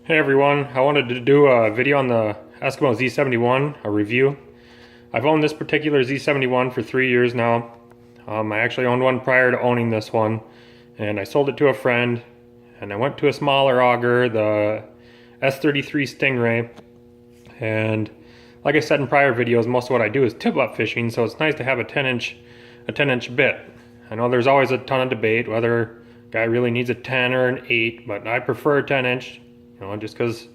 Hey everyone, I wanted to do a video on the Eskimo Z71, a review. I've owned this particular Z71 for 3 years now. I actually owned one prior to owning this one, and I sold it to a friend, and I went to a smaller auger, the S33 Stingray, and like I said in prior videos, most of what I do is tip-up fishing, so it's nice to have a 10-inch bit. I know there's always a ton of debate whether a guy really needs a 10 or an 8, but I prefer a 10-inch. Just because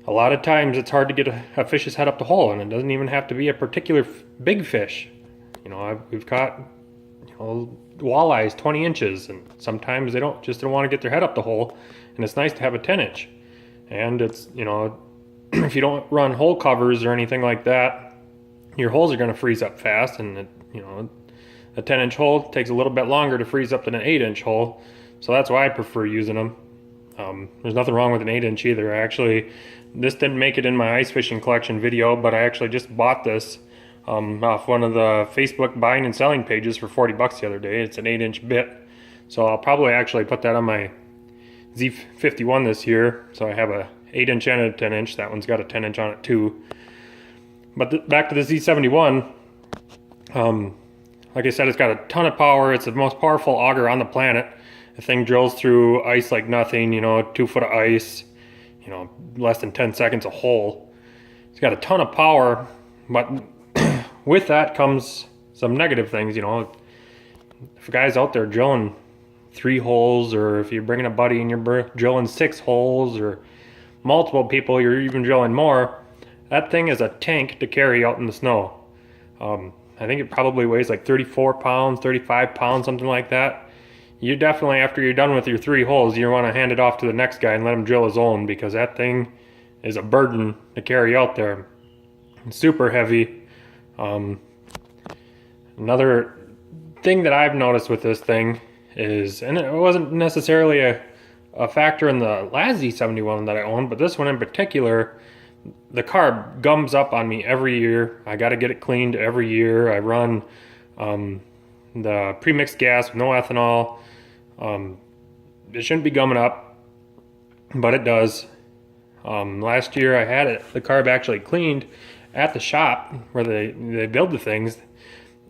a lot of times it's hard to get a fish's head up the hole, and it doesn't even have to be a particular big fish. We've caught walleyes 20 inches, and sometimes they don't want to get their head up the hole, and it's nice to have a 10-inch. And it's, if you don't run hole covers or anything like that, your holes are going to freeze up fast, and a 10-inch hole takes a little bit longer to freeze up than an 8-inch hole, so that's why I prefer using them. There's nothing wrong with an 8-inch either. This didn't make it in my ice fishing collection video, but I actually just bought this off one of the Facebook buying and selling pages for 40 bucks the other day. It's an 8-inch bit, so I'll probably actually put that on my Z51 this year. So I have a 8-inch and a 10-inch. That one's got a 10-inch on it too. But back to the Z71. Like I said, it's got a ton of power. It's the most powerful auger on the planet. The thing drills through ice like nothing, 2 foot of ice, less than 10 seconds a hole. It's got a ton of power, but with that comes some negative things, If a guy's out there drilling 3 holes, or if you're bringing a buddy and you're drilling 6 holes, or multiple people, you're even drilling more, that thing is a tank to carry out in the snow. I think it probably weighs like 34 pounds, 35 pounds, something like that. You definitely, after you're done with your 3 holes, you want to hand it off to the next guy and let him drill his own, because that thing is a burden to carry out there. It's super heavy. Another thing that I've noticed with this thing is, and it wasn't necessarily a factor in the last Z71 that I owned, but this one in particular, the carb gums up on me every year. I got to get it cleaned every year. I run the pre-mixed gas with no ethanol. It shouldn't be gumming up, but it does. Last year I had the carb actually cleaned at the shop where they build the things,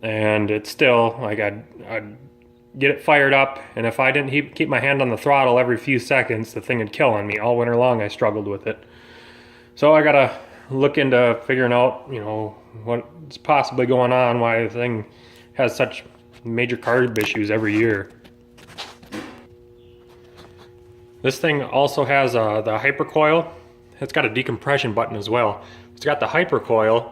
and it's still like I'd get it fired up, and if I didn't keep my hand on the throttle every few seconds, the thing would kill on me. All winter long I struggled with it. So I gotta look into figuring out what's possibly going on, why the thing has such major carb issues every year. This thing also has the hypercoil. It's got a decompression button as well. It's got the hypercoil.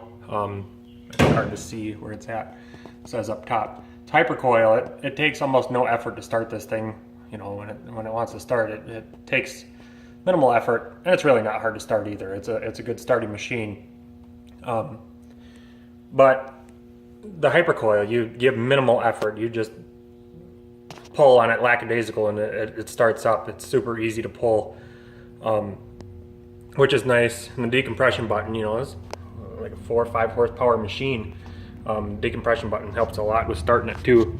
It's hard to see where it's at. It says up top. It's hypercoil. It takes almost no effort to start this thing. When it wants to start, it takes minimal effort, and it's really not hard to start either. It's a good starting machine. But the hypercoil, you give minimal effort. You just pull on it lackadaisical, and it starts up. It's super easy to pull, which is nice. And the decompression button, is like a 4 or 5 horsepower machine. Decompression button helps a lot with starting it too.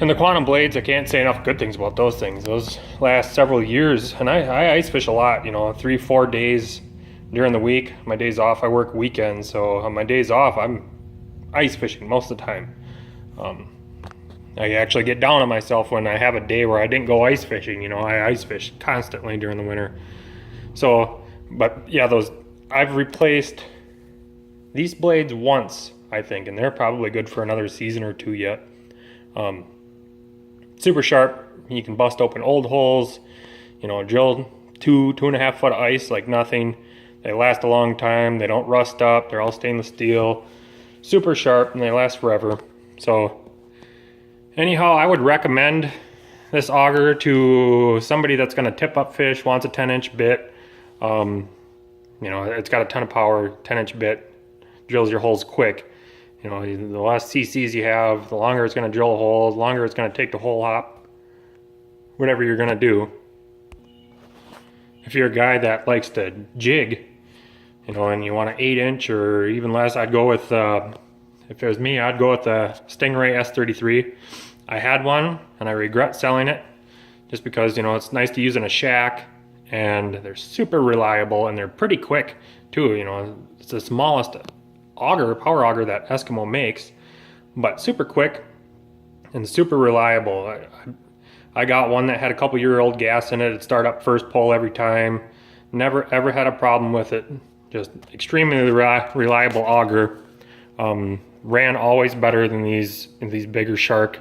And the quantum blades, I can't say enough good things about those things. Those last several years, and I ice fish a lot, 3-4 days during the week. My days off, I work weekends, so on my days off, I'm ice fishing most of the time. I actually get down on myself when I have a day where I didn't go ice fishing. I ice fish constantly during the winter. So, but yeah, I've replaced these blades once, I think, and they're probably good for another season or 2 yet. Super sharp. You can bust open old holes, drill 2.5 foot of ice like nothing. They last a long time. They don't rust up. They're all stainless steel. Super sharp, and they last forever. So anyhow, I would recommend this auger to somebody that's going to tip up fish, wants a 10-inch bit. It's got a ton of power, 10-inch bit, drills your holes quick. The less cc's you have, the longer it's going to drill a hole, the longer it's going to take the hole hop, whatever you're going to do. If you're a guy that likes to jig, and you want an 8-inch or even less, I'd go with, if it was me, I'd go with the Stingray S33. I had one and I regret selling it just because, it's nice to use in a shack and they're super reliable, and they're pretty quick too. You know, it's the smallest auger, power auger that Eskimo makes, but super quick and super reliable. I got one that had a couple-year-old gas in it. It'd start up first pull every time. Never ever had a problem with it. Just extremely reliable auger. Ran always better than these bigger Shark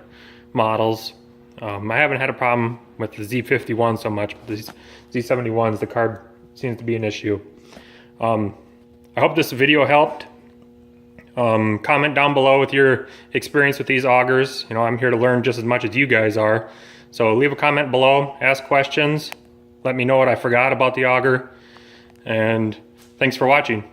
models. I haven't had a problem with the Z51 so much, but these Z71s, the carb seems to be an issue. I hope this video helped. Comment down below with your experience with these augers. You know, I'm here to learn just as much as you guys are. So leave a comment below, ask questions, let me know what I forgot about the auger, and thanks for watching.